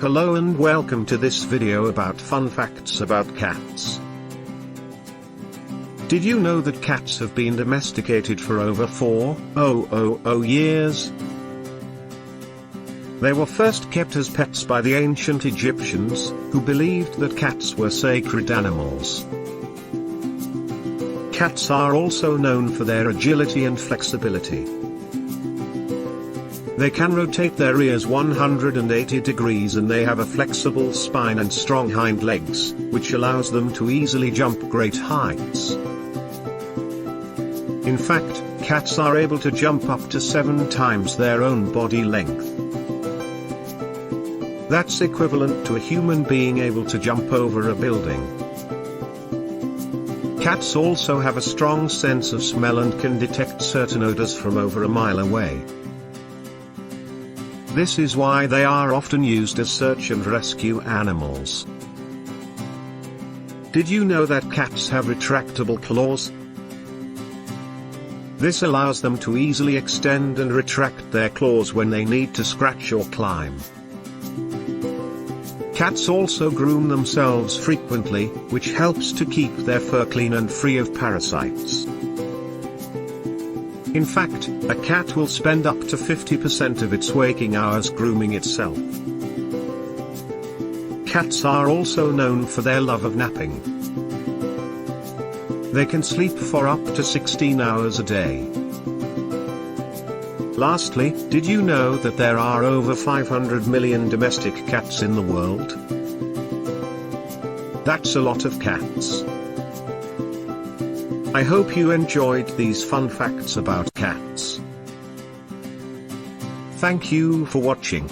Hello and welcome to this video about fun facts about cats. Did you know that cats have been domesticated for over 4,000 years? They were first kept as pets by the ancient Egyptians, who believed that cats were sacred animals. Cats are also known for their agility and flexibility. They can rotate their ears 180 degrees and they have a flexible spine and strong hind legs, which allows them to easily jump great heights. In fact, cats are able to jump up to 7 times their own body length. That's equivalent to a human being able to jump over a building. Cats also have a strong sense of smell and can detect certain odors from over a mile away. This is why they are often used as search and rescue animals. Did you know that cats have retractable claws? This allows them to easily extend and retract their claws when they need to scratch or climb. Cats also groom themselves frequently, which helps to keep their fur clean and free of parasites. In fact, a cat will spend up to 50% of its waking hours grooming itself. Cats are also known for their love of napping. They can sleep for up to 16 hours a day. Lastly, did you know that there are over 500 million domestic cats in the world? That's a lot of cats. I hope you enjoyed these fun facts about cats. Thank you for watching.